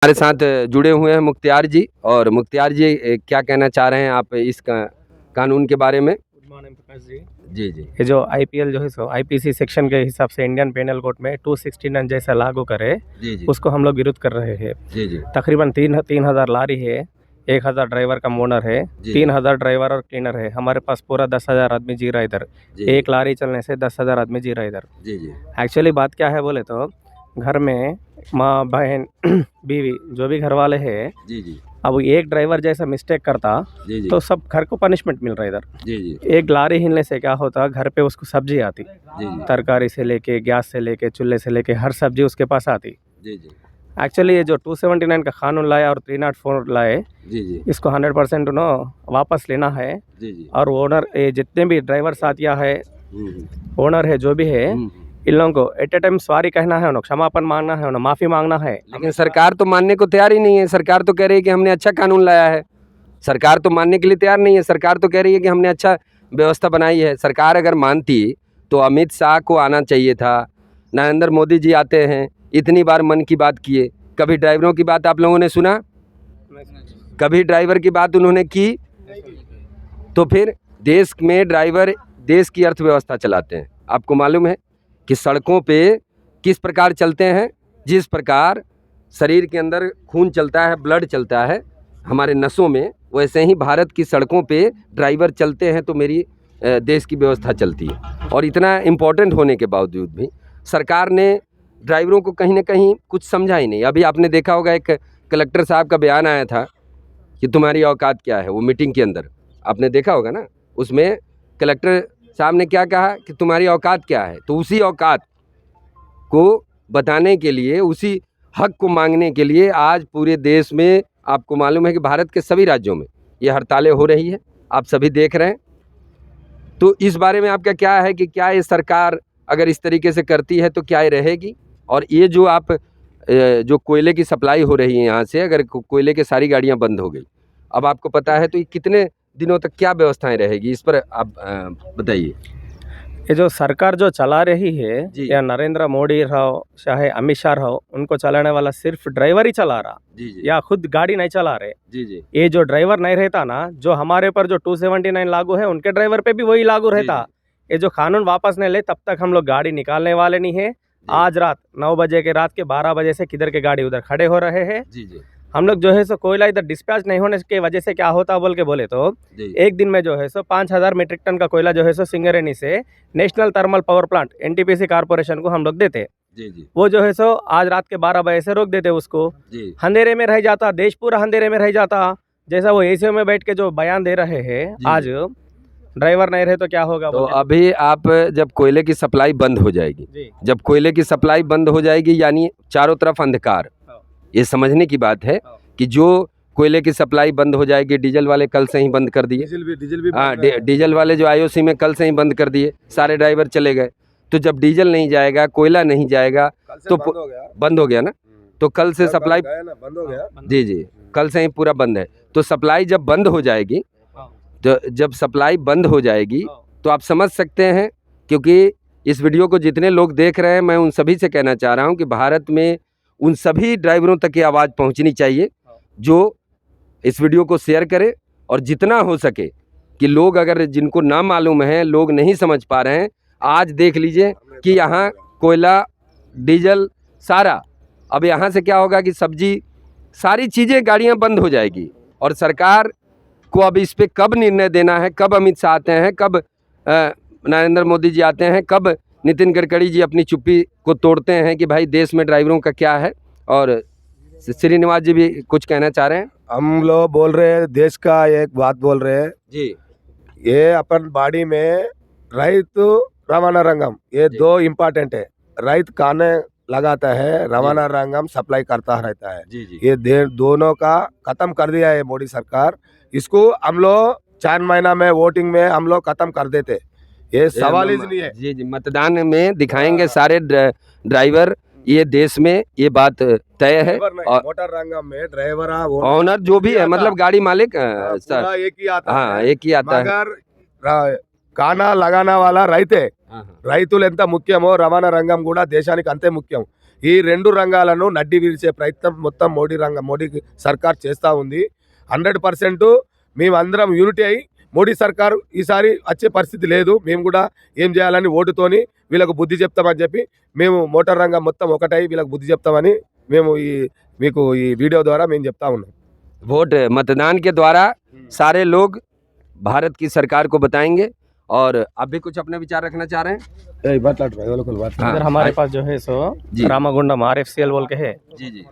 हमारे साथ जुड़े हुए हैं मुख्तियार जी। और मुख्तियार जी क्या कहना चाह रहे हैं आप इस कानून के बारे में? Good morning Prakash ji. जी जी ये जो आईपीएल जो है सो आईपीसी सेक्शन के हिसाब से इंडियन पेनल कोड में 269 जैसा लागू करे, जी जी उसको हम लोग विरोध कर रहे हैं। जी जी तकरीबन 3,000 लारी है, 1,000 ड्राइवर का ओनर है, जी 3,000 ड्राइवर और क्लीनर है। हमारे पास पूरा 10,000 आदमी जी रहा है इधर। जी एक लारी चलने से 10,000 आदमी जी रहा है इधर। जी जी एक्चुअली बात क्या है बोले तो, घर में माँ बहन बीवी जो भी घर वाले हैं, जी जी अब एक ड्राइवर जैसा मिस्टेक करता जी तो सब घर को पनिशमेंट मिल रहा है इधर। जी जी एक लारी हिलने से क्या होता, घर पे उसको सब्जी आती, जी तरकारी से लेके गैस से लेके चूल्हे से लेके हर सब्जी उसके पास आती। जी जी एक्चुअली ये जो 279 का कानून लाया और 304 लाए, जी जी इसको 100% वापस लेना है। जी जी और ओनर ये जितने भी ड्राइवर साथिया है, हम्म, ओनर है जो भी है, हम्म। इन लोगों को एट ए टाइम सॉरी कहना है, उन्हें क्षमापण मांगना है, उन्हें माफ़ी मांगना है। लेकिन सरकार तो मानने को तैयार ही नहीं है। सरकार तो कह रही है कि हमने अच्छा कानून लाया है। सरकार तो मानने के लिए तैयार नहीं है। सरकार तो कह रही है कि हमने अच्छा व्यवस्था बनाई है। सरकार अगर मानती तो अमित शाह को आना चाहिए था। नरेंद्र मोदी जी आते हैं, इतनी बार मन की बात किए, कभी ड्राइवरों की बात आप लोगों ने सुना? कभी ड्राइवर की बात उन्होंने की? तो फिर देश में ड्राइवर देश की अर्थव्यवस्था चलाते हैं। आपको मालूम है कि सड़कों पे किस प्रकार चलते हैं? जिस प्रकार शरीर के अंदर खून चलता है, ब्लड चलता है हमारे नसों में, वैसे ही भारत की सड़कों पे ड्राइवर चलते हैं तो मेरी देश की व्यवस्था चलती है। और इतना इम्पोर्टेंट होने के बावजूद भी सरकार ने ड्राइवरों को कहीं ना कहीं कुछ समझा ही नहीं। अभी आपने देखा होगा एक कलेक्टर साहब का बयान आया था कि तुम्हारी औकात क्या है, वो मीटिंग के अंदर आपने देखा होगा ना। उसमें कलेक्टर साहब ने क्या कहा कि तुम्हारी औकात क्या है। तो उसी औकात को बताने के लिए, उसी हक को मांगने के लिए आज पूरे देश में आपको मालूम है कि भारत के सभी राज्यों में ये हड़तालें हो रही है, आप सभी देख रहे हैं। तो इस बारे में आपका क्या है कि क्या ये सरकार अगर इस तरीके से करती है तो क्या ये रहेगी? और ये जो आप जो कोयले की सप्लाई हो रही है यहाँ से, अगर कोयले की सारी गाड़ियाँ बंद हो गई, अब आपको पता है तो ये कितने दिनों तक क्या व्यवस्थाएं रहेगी, इस पर आप बताइए। ये जो सरकार जो चला रही है, जी। या नरेंद्र मोदी रहो चाहे अमित शाह रहो, उनको चलाने वाला सिर्फ ड्राइवर ही चला रहा, जी जी या खुद गाड़ी नहीं चला रहे। जी जी ये जो ड्राइवर नहीं रहता ना, जो हमारे पर जो 279 लागू है, उनके ड्राइवर पे भी वही लागू जी, रहता। ये जो कानून वापस नहीं ले तब तक हम लोग गाड़ी निकालने वाले नहीं है। आज रात 9 बजे के रात के 12 बजे से किधर के गाड़ी उधर खड़े हो रहे हैं। जी जी हम लोग जो है सो कोयला इधर डिस्पैच नहीं होने की वजह से क्या होता बोले तो, जी एक दिन में जो है सो 5,000 मीट्रिक टन का कोयला जो है सो सिंगरेनी से national thermal power plant NTPC corporation को हम लोग देते। जी जी वो जो है सो आज रात के 12 बजे से रोक देते उसको। जी अंधेरे में रह जाता, देश पूरा अंधेरे में रह जाता। जैसा वो एसीओ में बैठ के जो बयान दे रहे हैं जी। आज, ड्राइवर नहीं रहे तो क्या होगा तो बोले। अभी आप जब कोयले की सप्लाई बंद हो जाएगी, जी जब कोयले की सप्लाई बंद हो जाएगी यानी चारों तरफ अंधकार, हाँ। ये समझने की बात है हाँ। कि जो कोयले की सप्लाई बंद हो जाएगी, डीजल वाले कल से ही बंद कर दिए। डीजल भी हाँ, डीजल वाले जो आईओसी में कल से ही बंद कर दिए, सारे ड्राइवर चले गए। तो जब डीजल नहीं जाएगा, कोयला नहीं जाएगा तो बंद हो गया ना, तो कल से सप्लाई बंद हो गया। जी जी कल से ही पूरा बंद है। तो सप्लाई जब बंद हो जाएगी, तो जब सप्लाई बंद हो जाएगी तो आप समझ सकते हैं, क्योंकि इस वीडियो को जितने लोग देख रहे हैं, मैं उन सभी से कहना चाह रहा हूं कि भारत में उन सभी ड्राइवरों तक ये आवाज़ पहुंचनी चाहिए जो इस वीडियो को शेयर करें। और जितना हो सके कि लोग अगर जिनको ना मालूम है, लोग नहीं समझ पा रहे हैं, आज देख लीजिए कि यहाँ कोयला, डीजल सारा, अब यहाँ से क्या होगा कि सब्जी, सारी चीज़ें, गाड़ियाँ बंद हो जाएगी। और सरकार को अब इस पे कब निर्णय देना है, कब अमित शाह आते हैं, कब नरेंद्र मोदी जी आते हैं, कब नितिन गडकरी जी अपनी चुप्पी को तोड़ते हैं कि भाई देश में ड्राइवरों का क्या है। और श्रीनिवास जी भी कुछ कहना चाह रहे हैं। हम लोग बोल रहे हैं, देश का एक बात बोल रहे हैं जी ये अपन बॉडी में रैतु रवाना रंगम, ये जी। दो इम्पोर्टेंट है। रैत खाने लगाता है, रवाना रंगम सप्लाई करता रहता है। जी जी ये दोनों का खत्म कर दिया है मोदी सरकार। इसको हम लोग 4 महीना में वोटिंग में हम लोग खत्म कर देते, ये सवाल ही नहीं है। जी जी मतदान में दिखाएंगे सारे ड्राइवर, ये देश में ये बात तय है। और मोटर रंगम में ड्राइवर ऑनर जो भी है, मतलब गाड़ी मालिक पूरा एक ही आता हाँ है, एक ही आता है। मगर కానా లగానా వాళ్ళ రైతే. రైతులు ఎంత ముఖ్యమో రవాణా రంగం కూడా దేశానికి అంతే ముఖ్యం. ఈ రెండు రంగాలను నడ్డి విరిచే ప్రయత్నం మొత్తం మోడీ సర్కార్ చేస్తూ ఉంది. 100% మేమందరం యూనిటీ అయి మోడీ సర్కారు ఈసారి వచ్చే పరిస్థితి లేదు. మేము కూడా ఏం చేయాలని ఓటుతోని వీళ్ళకు బుద్ధి చెప్తామని చెప్పి మేము మోటార్ రంగం మొత్తం ఒకటై వీళ్ళకి బుద్ధి చెప్తామని మేము మీకు ఈ వీడియో ద్వారా మేము చెప్తా ఉన్నాం. वोट मतदान के द्वारा सारे लोग भारत की सरकार को बताएंगे। और आप भी कुछ अपने विचार रखना चाह रहे हैं? हाँ, इधर हमारे पास जो है सो जी। रामागुंडम RFCL बोल के है, जी जी।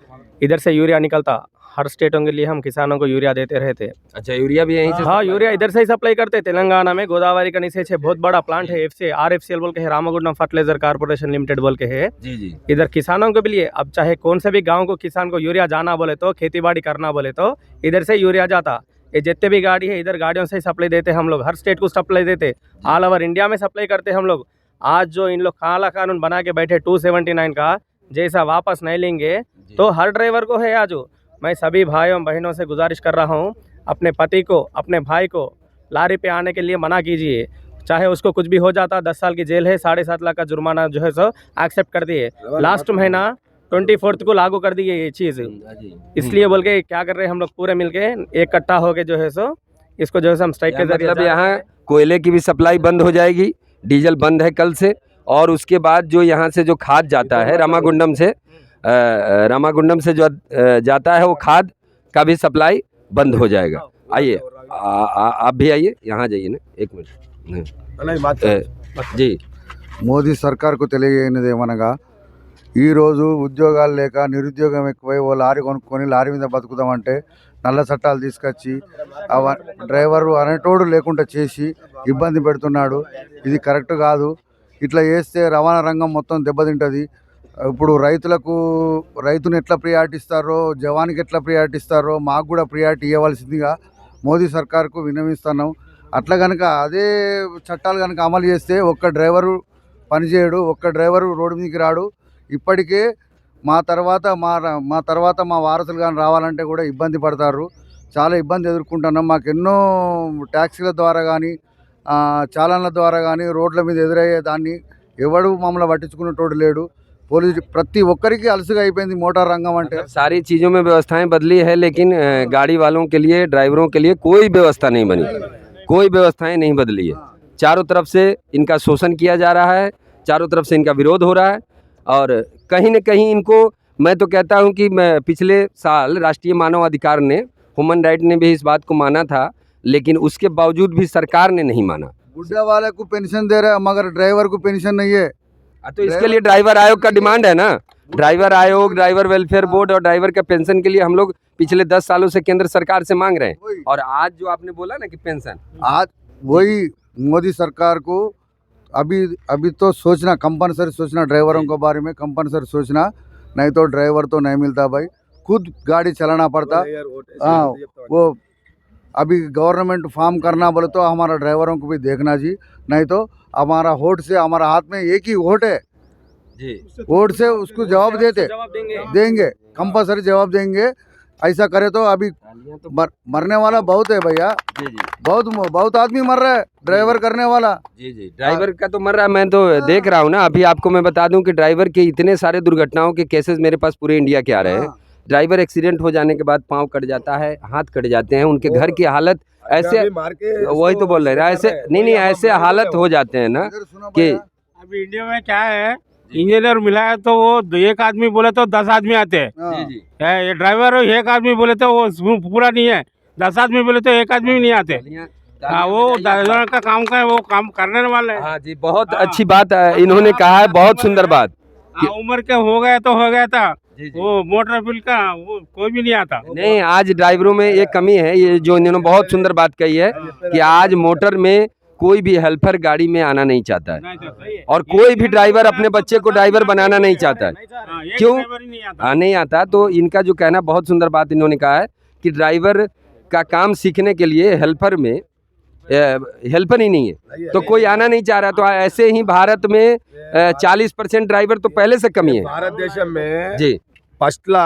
इधर से यूरिया निकलता, हर स्टेटों के लिए हम किसानों को यूरिया देते रहते। अच्छा, यूरिया भी यहीं से? हाँ, यूरिया इधर से ही सप्लाई करते। तेलंगाना में गोदावरी का नीचे बहुत बड़ा प्लांट है, RFCL बोल के है, रामागुंडम फर्टिलाइजर कारपोरेशन लिमिटेड बोल के है। जी जी। इधर किसानों के लिए अब चाहे कौन से भी गांव को किसान को यूरिया जाना बोले तो, खेती बाड़ी करना बोले तो इधर से यूरिया जाता। ये जितने भी गाड़ी है इधर गाड़ियों से ही सप्लाई देते हम लोग, हर स्टेट को सप्लाई देते, ऑल ओवर इंडिया में सप्लाई करते हम लोग। आज जो इन लोग काला कानून बना के बैठे 279 का, जैसा वापस नहीं लेंगे तो हर ड्राइवर को है। आज मैं सभी भाइयों बहनों से गुजारिश कर रहा हूँ, अपने पति को अपने भाई को लारी पे आने के लिए मना कीजिए। चाहे उसको कुछ भी हो जाता, 10 साल की जेल है, 7.5 लाख का जुर्माना जो है सो एक्सेप्ट कर दिए। लास्ट महीना 24 को लागू कर दी ये चीज़। इसलिए बोल के क्या कर रहे हैं हम लोग पूरे मिलके एक कट्टा हो के जो है सो इसको जो है हम स्ट्राइक के जरिए मतलब यहाँ कोयले की भी सप्लाई बंद हो जाएगी, डीजल बंद है कल से। और उसके बाद जो यहाँ से जो खाद जाता है रामागुंडम से जो जाता है वो खाद का भी सप्लाई बंद हो जाएगा। आइए आप भी आइए, यहाँ जाइए ना, एक मिनट जी। మోదీ సర్కార్కు తెలియజేయనిది ఏమనగా ఈరోజు ఉద్యోగాలు లేక నిరుద్యోగం ఎక్కువై ఓ లారీ కొనుక్కొని లారీ మీద బతుకుదామంటే నల్ల చట్టాలు తీసుకొచ్చి డ్రైవరు అనేటోడు లేకుండా చేసి ఇబ్బంది పెడుతున్నాడు. ఇది కరెక్ట్ కాదు. ఇట్లా చేస్తే రవాణా రంగం మొత్తం దెబ్బతింటుంది. ఇప్పుడు రైతుని ఎట్లా ప్రియారిటీ ఇస్తారో, జవానికి ఎట్లా ప్రియారిటీ ఇస్తారో మాకు కూడా ప్రియారిటీ ఇవ్వవలసిందిగా మోదీ సర్కార్కు విన్నవిస్తున్నాం. అట్లా కనుక అదే చట్టాలు కనుక అమలు చేస్తే ఒక్క డ్రైవరు పనిచేయడు, ఒక్క డ్రైవరు రోడ్డు మీదకి రాడు. ఇప్పటికే మా తర్వాత మా వారసులు కానీ రావాలంటే కూడా ఇబ్బంది పడతారు. చాలా ఇబ్బంది ఎదుర్కొంటున్నాం. మాకు ఎన్నో ట్యాక్సీల ద్వారా కానీ చాలన్ల ద్వారా కానీ రోడ్ల మీద ఎదురయ్యే దాన్ని ఎవడు మమ్మల్ని పట్టించుకునేటోడు లేడు. పోలీసు ప్రతి ఒక్కరికి అలసుగా అయిపోయింది మోటార్ రంగం అంటే. सारी चीज़ों में व्यवस्थाएं बदली है, लेकिन गाड़ी वालों के लिए, ड्राइवरों के लिए कोई व्यवस्था नहीं बनी, कोई व्यवस्थाएं नहीं बदली है। चारों तरफ से इनका शोषण किया जा रहा है, चारों तरफ से इनका विरोध हो रहा है। और कहीं न कहीं इनको, मैं तो कहता हूं कि पिछले साल राष्ट्रीय मानव अधिकार ने, ह्यूमन राइट ने भी इस बात को माना था, लेकिन उसके बावजूद भी सरकार ने नहीं माना। बुढ़ा वाले को पेंशन दे रहे हैं मगर ड्राइवर को पेंशन नहीं है। तो इसके लिए ड्राइवर आयोग का डिमांड है ना, ड्राइवर आयोग, ड्राइवर वेलफेयर बोर्ड और ड्राइवर का पेंशन के लिए हम लोग पिछले 10 सालों से केंद्र सरकार से मांग रहे हैं। और आज जो आपने बोला ना कि पेंशन, आज वही मोदी सरकार को अभी तो सोचना, कंपलसरी सोचना, ड्राइवरों के बारे में कंपलसरी सोचना, नहीं तो ड्राइवर तो नहीं मिलता भाई, खुद गाड़ी चलाना पड़ता। हाँ, वो अभी गवर्नमेंट फॉर्म करना बोले तो हमारा ड्राइवरों को भी देखना जी, नहीं तो हमारा वोट से, हमारा हाथ में एक ही वोट है जी, वोट से उसको जवाब देंगे कंपलसरी जवाब देंगे। ऐसा करे तो अभी मरने वाला बहुत है भैया, बहुत आदमी मर रहा है ड्राइवर करने वाला। जी जी, ड्राइवर का तो मर रहा है। मैं तो देख रहा हूँ ना, अभी आपको मैं बता दूं कि ड्राइवर के इतने सारे दुर्घटनाओं के केसेस मेरे पास पूरे इंडिया के आ रहे हैं। ड्राइवर एक्सीडेंट हो जाने के बाद पाँव कट जाता है, हाथ कट जाते हैं, उनके घर की हालत ऐसे, वही तो बोल रहे हैं, ऐसे नहीं ऐसे हालत हो जाते हैं ना कि अभी इंडिया में क्या है, इंजीनियर मिला है तो वो एक आदमी बोले तो 10 आदमी आते हैं। ये ड्राइवर एक आदमी बोले तो वो पूरा नहीं है, 10 आदमी बोले तो एक आदमी भी नहीं आते। वो ड्राइवर का काम का वो काम करने वाले हैं। हाँ जी, बहुत अच्छी बात इन्होंने कहा है, बहुत सुंदर बात। उम्र के हो गया तो हो गया था, वो मोटर बिल का वो कोई भी नहीं आता। नहीं, आज ड्राइवरों में एक कमी है, ये जो इन्होंने बहुत सुंदर बात कही है कि आज मोटर में कोई भी हेल्पर गाड़ी में आना नहीं चाहता है, और कोई भी ड्राइवर अपने बच्चे को ड्राइवर बनाना नहीं चाहता है। क्यों नहीं आता? तो इनका जो कहना, बहुत सुंदर बात इन्होंने कहा है कि ड्राइवर का काम सीखने के लिए हेल्पर में हेल्पर ही नहीं है, तो कोई आना नहीं चाह रहा। तो ऐसे ही भारत में 40% ड्राइवर तो पहले से कमी है భారతదేశం में जी। ఫస్ట్ లా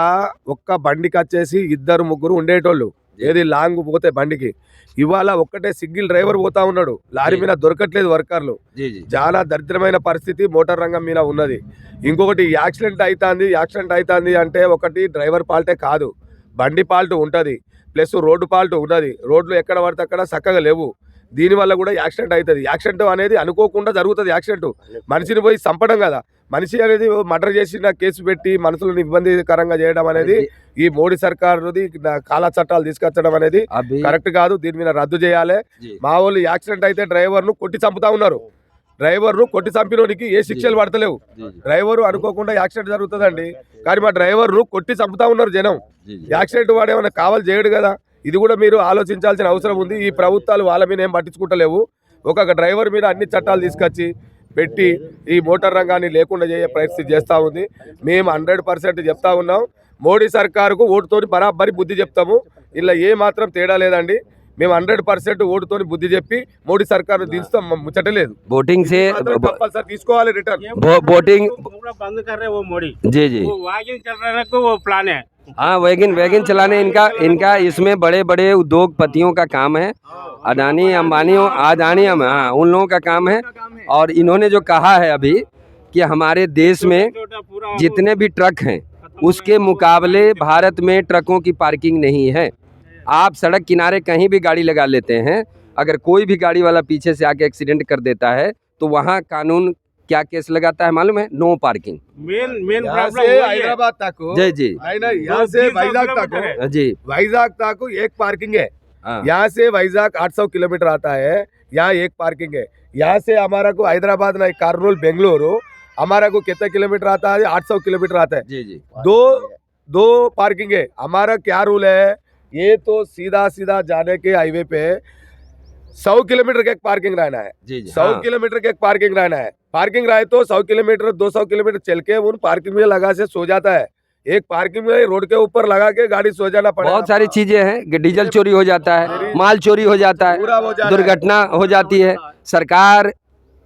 ఒక్క బండికి వచ్చేసి 2-3 ఉండేటోళ్ళు, ఏది లాంగ్ పోతే బండికి. ఇవాళ ఒక్కటే సింగిల్ డ్రైవర్ పోతా ఉన్నాడు, లారీ మీద దొరకట్లేదు వర్కర్లు. जी जी చాలా దరిద్రమైన పరిస్థితి మోటార్ రంగం మీద ఉన్నది. ఇంకొకటి యాక్సిడెంట్ అవుతుంది అంటే ఒకటి డ్రైవర్ ఫాల్టే కాదు, బండి ఫాల్ట్ ఉంటుంది, ప్లస్ రోడ్డు ఫాల్ట్ ఉన్నది. రోడ్లు ఎక్కడ పడితే అక్కడ చక్కగా లేవు, దీనివల్ల కూడా యాక్సిడెంట్ అవుతుంది. యాక్సిడెంట్ అనేది అనుకోకుండా జరుగుతుంది. యాక్సిడెంట్ మనిషిని పోయి చంపడం కదా, మనిషి అనేది మర్డర్ చేసిన కేసు పెట్టి మనుషులను ఇబ్బందికరంగా చేయడం అనేది ఈ మోడీ సర్కారుది కాలా చట్టాలు తీసుకొచ్చడం అనేది अभी కరెక్ట్ కాదు. దీని మీద రద్దు చేయాలి. जी మా వాళ్ళు యాక్సిడెంట్ అయితే డ్రైవర్ను కొట్టి చంపుతా ఉన్నారు. డ్రైవర్ను కొట్టి చంపినోడికి ఏ శిక్షలు పడతలేవు. जी जी డ్రైవరు అనుకోకుండా యాక్సిడెంట్ జరుగుతుందండి, కానీ మా డ్రైవర్ను కొట్టి చంపుతా ఉన్నారు జనం. जी जी యాక్సిడెంట్ వాడు ఏమైనా కావాలి చేయడు కదా, ఇది కూడా మీరు ఆలోచించాల్సిన అవసరం ఉంది. ఈ ప్రభుత్వాలు వాళ్ళ మీద ఏం పట్టించుకుంటలేవు. ఒక డ్రైవర్ మీద అన్ని చట్టాలు తీసుకొచ్చి పెట్టి ఈ మోటార్ రంగాన్ని లేకుండా చేసే పరిస్థితి చేస్తూ ఉంది. మేము 100% చెప్తా ఉన్నాం, మోడీ సర్కారుకు ఓటుతోని బరాబరి బుద్ధి చెప్తాము. ఇలా ఏ మాత్రం తేడా లేదండి. మేము 100% ఓటుతోని బుద్ధి చెప్పి మోడీ సర్కారు దించుతాం, ముచ్చటలేదు. बोटिंग से కంపల్సరీ తీసుకోవాలి రిటర్న్. बोटिंग पूरा बंद कर रहे हैं वो मोड़ी, जी जी वो वागिन चल रहे को वो प्लान है। हाँ वैगन वैगन चलाने इनका इसमें बड़े बड़े उद्योगपतियों का काम है, अडानी अंबानियों अडानी हाँ उन लोगों का काम है। और इन्होंने जो कहा है अभी कि हमारे देश में पूरा जितने भी ट्रक हैं उसके मुकाबले भारत में ट्रकों की पार्किंग नहीं है। आप सड़क किनारे कहीं भी गाड़ी लगा लेते हैं, अगर कोई भी गाड़ी वाला पीछे से आके एक्सीडेंट कर देता है तो वहाँ कानून क्या केस लगाता है मालूम है? No parking. मेन यहाँ प्रॉब्लम से वही है। हैदराबाद तक जय जी नहीं, यहाँ से 200 वैजाग किलोमीटर तक है। जी वैजाग तक एक पार्किंग है। हाँ यहाँ से वैजाग 800 किलोमीटर आता है, यहाँ एक पार्किंग है। यहाँ से हमारा को हैदराबाद नहीं कर्नूल बेंगलुरु हमारा को कितना किलोमीटर आता है? 800 किलोमीटर आता है। जी जी दो पार्किंग है। हमारा क्या रूल है, ये तो सीधा सीधा जाने के हाईवे पे 100 किलोमीटर का एक पार्किंग रहना है। जी जी 100 किलोमीटर का एक पार्किंग रहना है। पार्किंग रहे तो 100 किलोमीटर 200 किलोमीटर चल के उन पार्किंग में लगा से सो जाता है। एक पार्किंग में रोड के ऊपर लगा के गाड़ी सो जाना पड़ेगा। बहुत सारी चीजें हैं कि डीजल चोरी हो जाता है, माल चोरी हो जाता है, पूरा हो जाता है। दुर्घटना हो जाती है। सरकार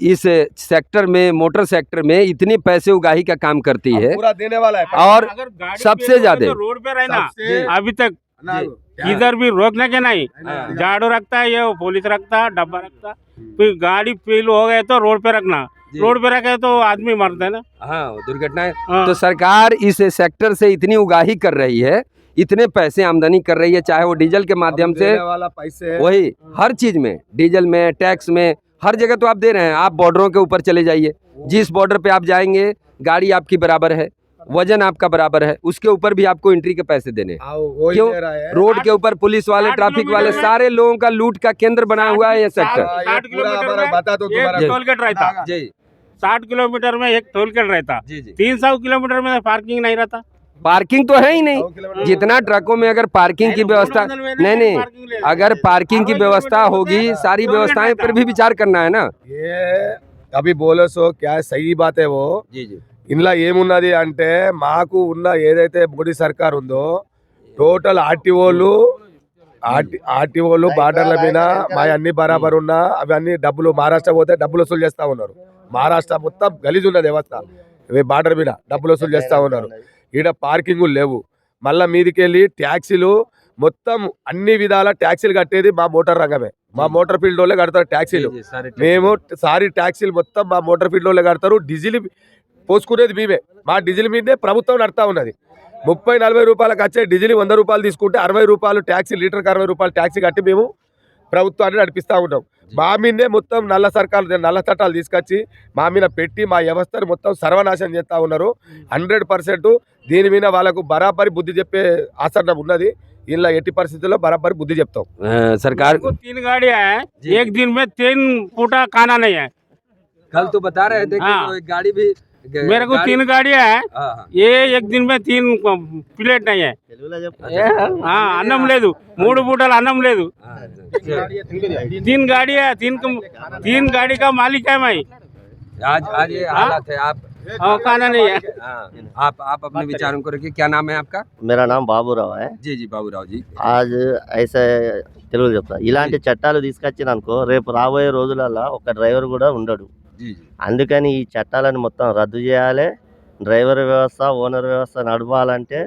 इस सेक्टर में मोटर सेक्टर में इतनी पैसे उगाही का काम करती है पूरा देने वाला है। और अगर गाड़ी सबसे पे रोक ज्यादा- तो रोड पे रहना सबसे- अभी तक ना- किधर भी रोकने के नहीं, हाँ। झाड़ू रखता है, ये पुलिस रखता है, डब्बा रखता है। फिर गाड़ी फेल हो गए तो रोड पे रखना, जी। रोड पे रखे तो आदमी मरते हैं ना। हाँ दुर्घटनाएं। हाँ। तो सरकार इस सेक्टर से इतनी उगाही कर रही है, इतने पैसे आमदनी कर रही है, चाहे वो डीजल के माध्यम से, देने वाला पैसे वही हर चीज में, डीजल में, टैक्स में, हर जगह तो आप दे रहे हैं। आप बॉर्डरों के ऊपर चले जाइए, जिस बॉर्डर पे आप जाएंगे गाड़ी आपकी बराबर है, वजन आपका बराबर है, उसके ऊपर भी आपको एंट्री के पैसे देने हैं। वही क्यों? दे रहा है। रोड के ऊपर पुलिस वाले, 8 ट्रैफिक वाले, किलोमीटर में- सारे लोगों का लूट का केंद्र बना हुआ है ये सेक्टर। हाँ, ये 60 पूरा किलोमीटर हमारा में बता दो तुम्हारा एक टोल गेट रहता, जी 60 किलोमीटर में एक टोल गेट रहता, जी जी 300 किलोमीटर में पार्किंग नहीं रहता। पार्किंग तो है ही नहीं। 100 किलोमीटर जितना ट्रकों में अगर पार्किंग की व्यवस्था नहीं अगर पार्किंग की व्यवस्था होगी, सारी व्यवस्थाएं पर भी विचार करना है ना। ये अभी बोलो सो क्या सही बात है वो। जी जी ఇందులో ఏమున్నది అంటే మాకు ఉన్న ఏదైతే మోడీ సర్కార్ ఉందో టోటల్ ఆర్టీఓలు బార్డర్ల మీద మా అన్ని బరాబర్ ఉన్నా అవి అన్ని డబ్బులు మహారాష్ట్ర పోతే డబ్బులు వసూలు చేస్తా ఉన్నారు. మహారాష్ట్ర మొత్తం గలీజ్ ఉన్నది వ్యవస్థ, ఇవి బార్డర్ మీద డబ్బులు వసూలు చేస్తా ఉన్నారు. ఈడ పార్కింగులు లేవు. మళ్ళా మీదికి వెళ్ళి ట్యాక్సీలు మొత్తం అన్ని విధాల ట్యాక్సీలు కట్టేది మా మోటార్ రంగమే. మా మోటార్ ఫీల్డ్ వాళ్ళే కడతారు ట్యాక్సీలు. మేము సారీ ట్యాక్సీలు మొత్తం మా మోటార్ ఫీల్డ్ వాళ్ళే కడతారు. డీజిల్ పోసుకునేది మేమే. మా డీజిల్ మీదే ప్రభుత్వం నడుతా ఉన్నది. 30-40 రూపాయలకు వచ్చే డీజిల్ 100 రూపాయలు తీసుకుంటే 60 రూపాయలు ట్యాక్సీ, లీటర్కి 60 రూపాయలు ట్యాక్సీ కట్టి మేము ప్రభుత్వాన్ని నడిపిస్తూ ఉంటాం. మా మీదే మొత్తం నల్ల చట్టాలు తీసుకొచ్చి మా మీద పెట్టి మా వ్యవస్థను మొత్తం సర్వనాశనం చేస్తూ ఉన్నారు. 100% దీని మీద వాళ్ళకు బరాబరి బుద్ధి చెప్పే ఆసనం ఉన్నది. ఇలా ఎట్టి పరిస్థితుల్లో బరాబరి బుద్ధి చెప్తాం. सरकार को 3 गाड़ियां हैं, एक दिन में 3 फूटा खाना नहीं है। कल तो बता रहे थे कि हाँ। वो एक गाड़ी भी मेरे को 3 गाड़ियां हैं, हाँ, हाँ। ये एक दिन में 3 प्लेट नहीं है। हाँ అన్నం లేదు, 3 పూటలు అన్నం లేదు। हाँ, 3 गाड़ियां, 3 गाड़ी का मालिक है मैं। आज ये हालत है। आप खाना नहीं है। हाँ, आप अपने विचारों को रखिए। क्या नाम है आपका? मेरा नाम బాబురావు है। जी जी बाबूराव जी। आज ऐसे తెలుగు చెప్తా, ఇలాంటి చట్టాలు తీసుకొచ్చిననుకో రేపు రాబోయే రోజులలో ఒక డ్రైవర్ కూడా ఉండడు. जी जी అందుకని ఈ చట్టాలను మొత్తం రద్దు చేయాలి. డ్రైవర్ వ్యవస్థ, ఓనర్ వ్యవస్థ నడవాలంటే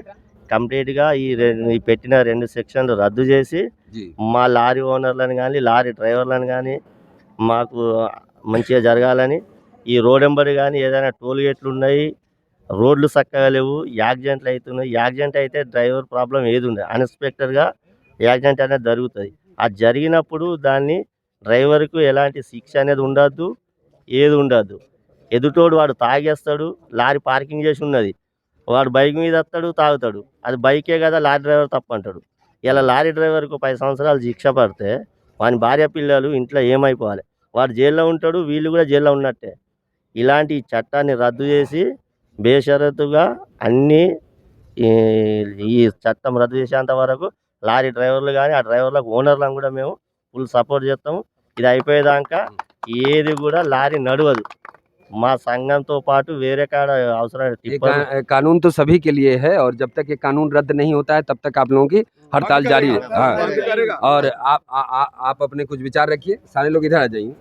కంప్లీట్గా ఈ పెట్టిన 2 సెక్షన్లు రద్దు చేసి जी మా లారీ ఓనర్లను కానీ లారీ డ్రైవర్లను కానీ మాకు మంచిగా జరగాలని, ఈ రోడ్ వెంబడి కానీ ఏదైనా టోల్ గేట్లు ఉన్నాయి, రోడ్లు చక్కగా లేవు, యాక్సిడెంట్లు అవుతున్నాయి. యాక్సిడెంట్ అయితే డ్రైవర్ ప్రాబ్లం ఏది ఉండదు, అన్ఎక్స్పెక్టెడ్గా యాక్సిడెంట్ అనేది జరుగుతుంది. అది జరిగినప్పుడు దాన్ని డ్రైవర్కు ఎలాంటి శిక్ష అనేది ఉండద్దు, ఏది ఉండద్దు. ఎదుటోడు వాడు తాగేస్తాడు, లారీ పార్కింగ్ చేసి ఉన్నది, వాడు బైక్ మీద వస్తాడు తాగుతాడు, అది బైకే కదా లారీ డ్రైవర్ తప్పు అంటాడు. ఇలా లారీ డ్రైవర్కు 10 సంవత్సరాలు శిక్ష పడితే వాని భార్య పిల్లలు ఇంట్లో ఏమైపోవాలి, వాడు జైల్లో ఉంటాడు, వీళ్ళు కూడా జైల్లో ఉన్నట్టే. ఇలాంటి చట్టాన్ని రద్దు చేసి బేషరతుగా అన్నీ ఈ చట్టం రద్దు చేసేంత వరకు లారీ డ్రైవర్లు కానీ ఆ డ్రైవర్లకు ఓనర్లను కూడా మేము ఫుల్ సపోర్ట్ చేస్తాము. ఇది అయిపోయేదాకా ఏది కూడా లారీ నడవదు. మా సంఘంతో పాటు వేరే కాడ అవసరమైన ये టిప్పర్ कानून तो सभी के लिए है और जब तक ये कानून रद्द नहीं होता है तब तक आप लोगों की हड़ताल जारी है। हाँ, बंद करेगा। और आप अपने कुछ विचार रखिए, सारे लोग इधर आ जाइए।